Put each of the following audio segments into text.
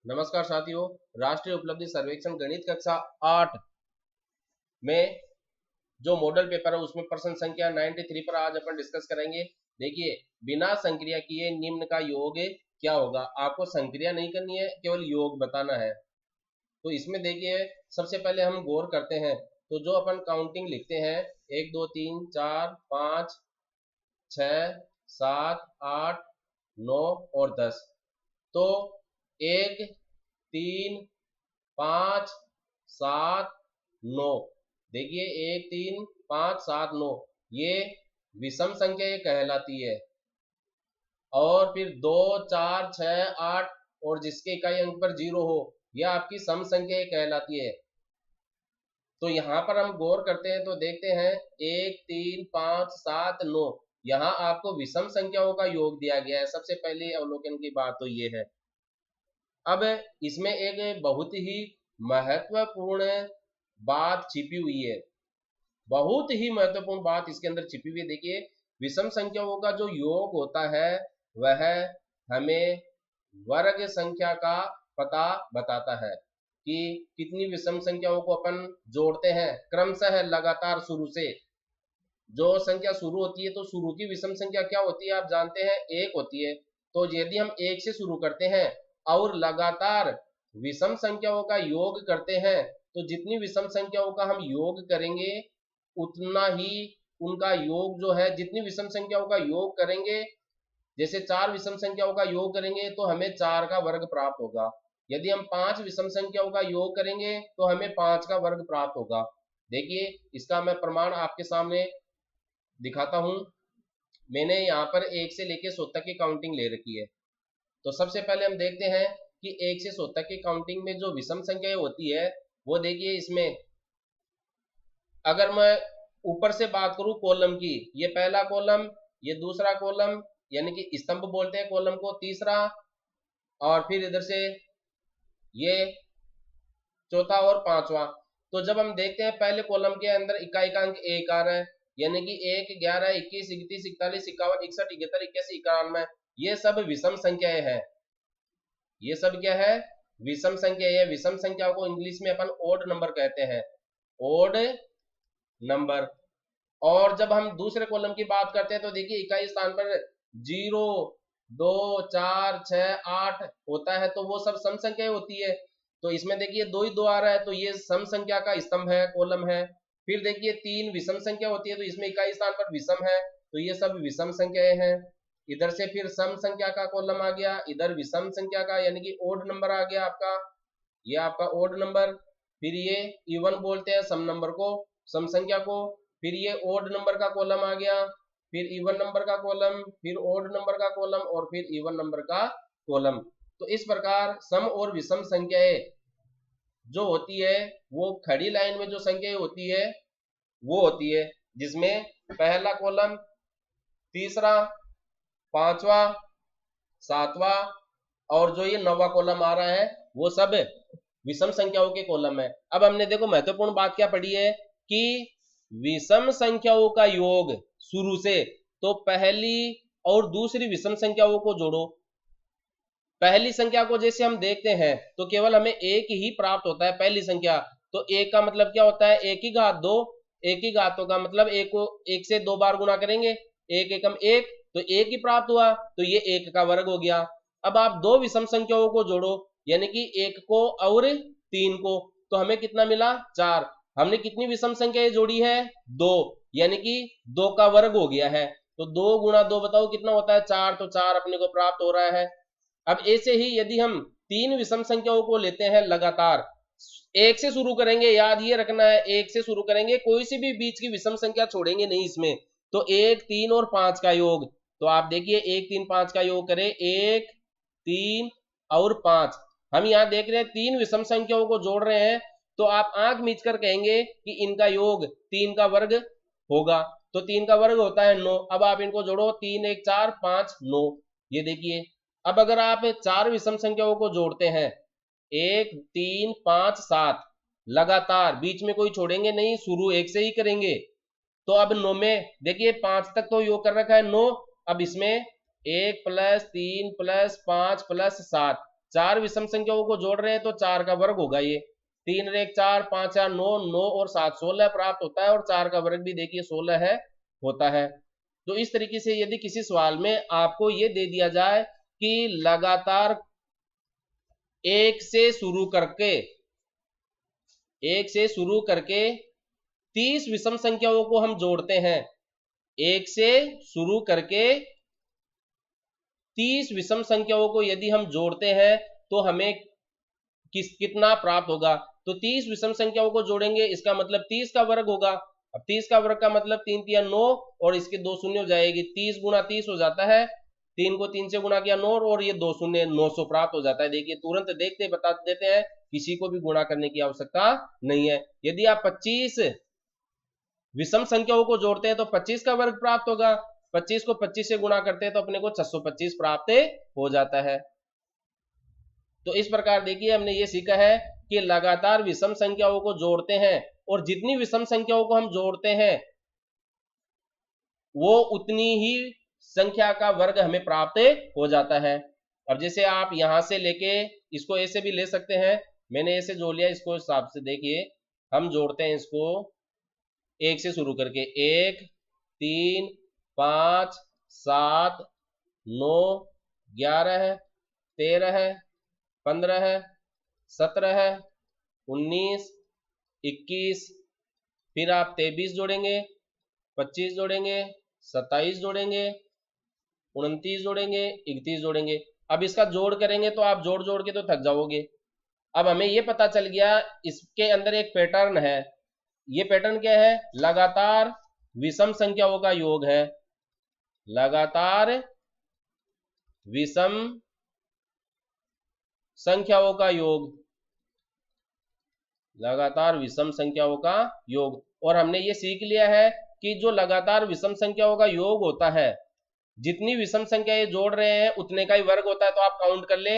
नमस्कार साथियों। राष्ट्रीय उपलब्धि सर्वेक्षण गणित कक्षा 8 में जो मॉडल पेपर है उसमें प्रश्न संख्या 93 पर आज अपन डिस्कस करेंगे। देखिए, बिना संक्रिया किए निम्न का योग क्या होगा। आपको संक्रिया नहीं करनी है, केवल योग बताना है। तो इसमें देखिए, सबसे पहले हम गौर करते हैं तो जो अपन काउंटिंग लिखते हैं 1 2 3 4 5 6 7 8 9 और 10। तो 1 3 5 7 9, देखिए 1 3 5 7 9 ये विषम संख्या ये कहलाती है। और फिर 2 4 6 8 और जिसके इकाई अंक पर 0 हो यह आपकी सम संख्या ये कहलाती है। तो यहाँ पर हम गौर करते हैं तो देखते हैं 1 3 5 7 9 यहाँ आपको विषम संख्याओं का योग दिया गया है। सबसे पहले अवलोकन की बात तो ये है। अब इसमें एक बहुत ही महत्वपूर्ण बात छिपी हुई है, बहुत ही महत्वपूर्ण बात इसके अंदर छिपी हुई है। देखिए, विषम संख्याओं का जो योग होता है वह हमें वर्ग संख्या का पता बताता है कि कितनी विषम संख्याओं को अपन जोड़ते हैं क्रमशः लगातार। शुरू से जो संख्या शुरू होती है तो शुरू की विषम संख्या क्या होती है आप जानते हैं, 1 होती है। तो यदि हम 1 से शुरू करते हैं और लगातार विषम संख्याओं का योग करते हैं तो जितनी विषम संख्याओं का हम योग करेंगे उतना ही उनका योग जो है, जितनी विषम संख्याओं का योग करेंगे, जैसे 4 विषम संख्याओं का योग करेंगे तो हमें 4 का वर्ग प्राप्त होगा। यदि हम 5 विषम संख्याओं का योग करेंगे तो हमें 5 का वर्ग प्राप्त होगा। देखिए, इसका मैं प्रमाण आपके सामने दिखाता हूं। मैंने यहाँ पर 1 से लेकर 100 तक की काउंटिंग ले रखी है। तो सबसे पहले हम देखते हैं कि 1 से 100 तक की काउंटिंग में जो विषम संख्याएं होती है वो देखिए, इसमें अगर मैं ऊपर से बात करूं कॉलम की, ये पहला कॉलम, ये दूसरा कॉलम, यानी कि स्तंभ बोलते हैं कॉलम को, तीसरा, और फिर इधर से ये चौथा और पांचवा। तो जब हम देखते हैं पहले कॉलम के अंदर इकाई का अंक 1 आ रहा है, यानी कि 1 11 21 31 41 51 61 71 81 91, ये सब विषम संख्याएं हैं। ये सब क्या है? विषम संख्या है। विषम संख्याओं को इंग्लिश में अपन ओड नंबर कहते हैं, ओड नंबर। और जब हम दूसरे कॉलम की बात करते हैं तो देखिए इकाई स्थान पर 0 2 4 6 8 होता है, तो वो सब सम संख्याएं होती है। तो इसमें देखिए 2 ही 2 आ रहा है तो ये सम संख्या का स्तंभ है, कॉलम है। फिर देखिए 3 विषम संख्या होती है तो इसमें इकाई स्थान पर विषम है, तो ये सब विषम संख्याएं हैं। इधर से फिर सम संख्या का कॉलम आ गया, इधर विषम संख्या का यानी कि ओड नंबर आ गया आपका, ये आपका ओड नंबर। फिर ये इवन बोलते हैं सम नंबर को, सम संख्या को। फिर ये ओड नंबर का कॉलम आ गया, फिर इवन नंबर का कॉलम, फिर ओड नंबर का कॉलम और फिर इवन नंबर का कॉलम। तो इस प्रकार सम और विषम संख्याएं जो होती है वो खड़ी लाइन में जो संख्याएं होती है वो होती है जिसमें पहला कॉलम, तीसरा, पांचवा, सातवां और जो ये 9वां कॉलम आ रहा है वो सब विषम संख्याओं के कॉलम है। अब हमने देखो महत्वपूर्ण बात क्या पढ़ी है कि विषम संख्याओं का योग शुरू से, तो पहली और दूसरी विषम संख्याओं को जोड़ो। पहली संख्या को जैसे हम देखते हैं तो केवल हमें एक ही प्राप्त होता है, पहली संख्या। तो एक का मतलब क्या होता है? एक ही घात दो। एक ही घातों का मतलब एक को एक से 2 बार गुणा करेंगे, एक एकम एक, तो एक ही प्राप्त हुआ, तो ये एक का वर्ग हो गया। अब आप दो विषम संख्याओं को जोड़ो, यानी कि एक को और 3 को, तो हमें कितना मिला? 4। हमने कितनी विषम संख्याएं जोड़ी है? 2, यानी कि 2 का वर्ग हो गया है। तो 2 गुणा 2 बताओ कितना होता है? 4। तो 4 अपने को प्राप्त हो रहा है। अब ऐसे ही यदि हम 3 विषम संख्याओं को लेते हैं लगातार, एक से शुरू करेंगे, याद ये रखना है, एक से शुरू करेंगे, कोई सी भी बीच की विषम संख्या छोड़ेंगे नहीं इसमें। तो 1 3 और 5 का योग, तो आप देखिए 1 3 5 का योग करें, 1 3 और 5। हम यहाँ देख रहे हैं 3 विषम संख्याओं को जोड़ रहे हैं, तो आप आंख मीच कर कहेंगे कि इनका योग 3 का वर्ग होगा। तो 3 का वर्ग होता है 9। अब आप इनको जोड़ो, 3 1 4 5 9, ये देखिए। अब अगर आप 4 विषम संख्याओं को जोड़ते हैं, 1 3 5 7 लगातार, बीच में कोई छोड़ेंगे नहीं, शुरू 1 से ही करेंगे, तो अब 9 में देखिए 5 तक तो योग कर रखा है 9। अब इसमें 1 + 3 + 5 + 7, 4 विषम संख्याओं को जोड़ रहे हैं तो 4 का वर्ग होगा ये। 3 और 1 4, 5 4 9, 9 और 7 16 प्राप्त होता है, और 4 का वर्ग भी देखिए 16 है होता है। तो इस तरीके से यदि किसी सवाल में आपको ये दे दिया जाए कि लगातार 1 से शुरू करके 30 विषम संख्याओं को हम जोड़ते हैं, 1 से शुरू करके 30 विषम संख्याओं को यदि हम जोड़ते हैं तो हमें कितना प्राप्त होगा। तो 30 विषम संख्याओं को जोड़ेंगे, इसका मतलब 30 का वर्ग होगा। अब 30 का वर्ग का मतलब 3 3 9, और इसके 2 शून्य हो जाएगी, 30 गुना 30 हो जाता है, 3 को 3 से गुणा किया 9, और ये 2 शून्य 900 प्राप्त हो जाता है। देखिए तुरंत देखते बता देते हैं, किसी को भी गुणा करने की आवश्यकता नहीं है। यदि आप 25 विषम संख्याओं को जोड़ते हैं तो 25 का वर्ग प्राप्त होगा, 25 को 25 से गुणा करते हैं तो अपने को 625 प्राप्त हो जाता है। तो इस प्रकार देखिए हमने ये सीखा है कि लगातार विषम संख्याओं को जोड़ते हैं, और जितनी विषम संख्याओं को हम जोड़ते हैं वो उतनी ही संख्या का वर्ग हमें प्राप्त हो जाता है। अब जैसे आप यहां से लेके इसको ऐसे भी ले सकते हैं, मैंने ऐसे जोड़ लिया, इसको हिसाब से देखिए हम जोड़ते हैं इसको 1 से शुरू करके 1 3 5 7 9 11 13 15 17 19 21, फिर आप 23 जोड़ेंगे, 25 जोड़ेंगे, 27 जोड़ेंगे, 29 जोड़ेंगे, 31 जोड़ेंगे। अब इसका जोड़ करेंगे तो आप जोड़ जोड़ के तो थक जाओगे। अब हमें ये पता चल गया इसके अंदर एक पैटर्न है। ये पैटर्न क्या है? लगातार विषम संख्याओं का योग है। लगातार विषम संख्याओं का योग, लगातार विषम संख्याओं का योग। और हमने ये सीख लिया है कि जो लगातार विषम संख्याओं का योग होता है, जितनी विषम संख्याएं जोड़ रहे हैं उतने का ही वर्ग होता है। तो आप काउंट कर ले,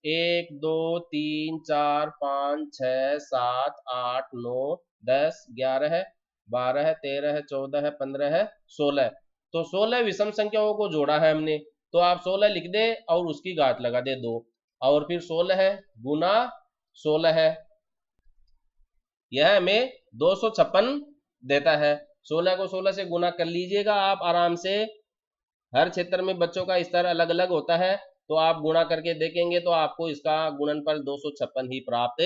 1 2 3 4 5 6 7 8 9 10 11 12 13 14 15 16। तो 16 विषम संख्याओं को जोड़ा है हमने, तो आप 16 लिख दे और उसकी घात लगा दे 2, और फिर 16 गुना 16 है, यह हमें 256 देता है। 16 को 16 से गुना कर लीजिएगा आप आराम से। हर क्षेत्र में बच्चों का स्तर अलग अलग होता है, तो आप गुणा करके देखेंगे तो आपको इसका गुणनफल 256 ही प्राप्त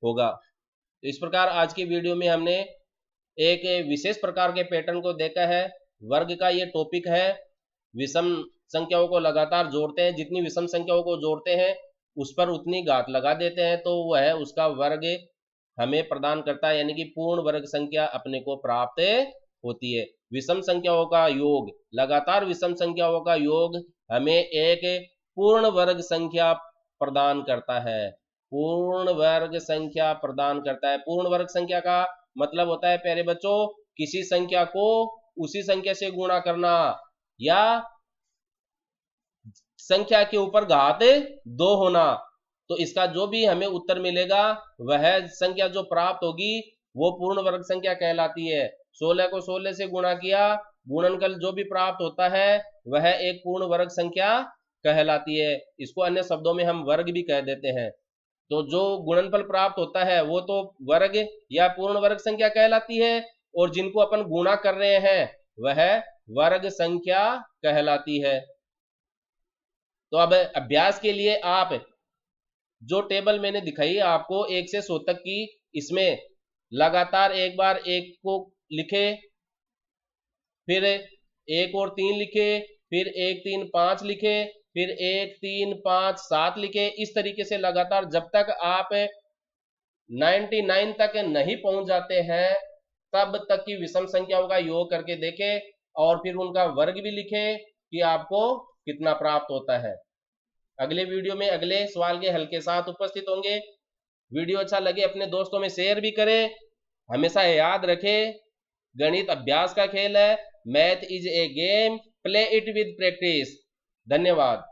होगा। तो इस प्रकार आज की वीडियो में हमने एक विशेष प्रकार के पैटर्न को देखा है। वर्ग का ये टॉपिक है। विषम संख्याओं को लगातार जोड़ते हैं, जितनी विषम संख्याओं को जोड़ते हैं उस पर उतनी घात लगा देते हैं, तो वह उसका वर्ग हमें प्रदान करता है, यानी कि पूर्ण वर्ग संख्या अपने को प्राप्त होती है। विषम संख्याओं का योग, लगातार विषम संख्याओं का योग हमें एक पूर्ण वर्ग संख्या प्रदान करता है। पूर्ण वर्ग संख्या प्रदान करता है। पूर्ण वर्ग संख्या का मतलब होता है प्यारे बच्चों, किसी संख्या को उसी संख्या से गुणा करना, या संख्या के ऊपर घात 2 होना। तो इसका जो भी हमें उत्तर मिलेगा, वह संख्या जो प्राप्त होगी वो पूर्ण वर्ग संख्या कहलाती है। 16 को 16 से गुणा किया, गुणनफल जो भी प्राप्त होता है वह एक पूर्ण वर्ग संख्या कहलाती है। इसको अन्य शब्दों में हम वर्ग भी कह देते हैं। तो जो गुणनफल प्राप्त होता है वो तो वर्ग या पूर्ण वर्ग संख्या कहलाती है, और जिनको अपन गुणा कर रहे हैं वह वर्ग संख्या कहलाती है। तो अब अभ्यास के लिए आप जो टेबल मैंने दिखाई आपको 1 से 100 तक की, इसमें लगातार एक बार 1 को लिखे, फिर 1 और 3 लिखे, फिर 1 3 5 लिखे, फिर 1 3 5 7 लिखे। इस तरीके से लगातार जब तक आप 99 तक नहीं पहुंच जाते हैं तब तक की विषम संख्याओं का योग करके देखें, और फिर उनका वर्ग भी लिखें कि आपको कितना प्राप्त होता है। अगले वीडियो में अगले सवाल के हल के साथ उपस्थित होंगे। वीडियो अच्छा लगे अपने दोस्तों में शेयर भी करें। हमेशा याद रखें, गणित अभ्यास का खेल है। Math is a game, play it with practice. धन्यवाद।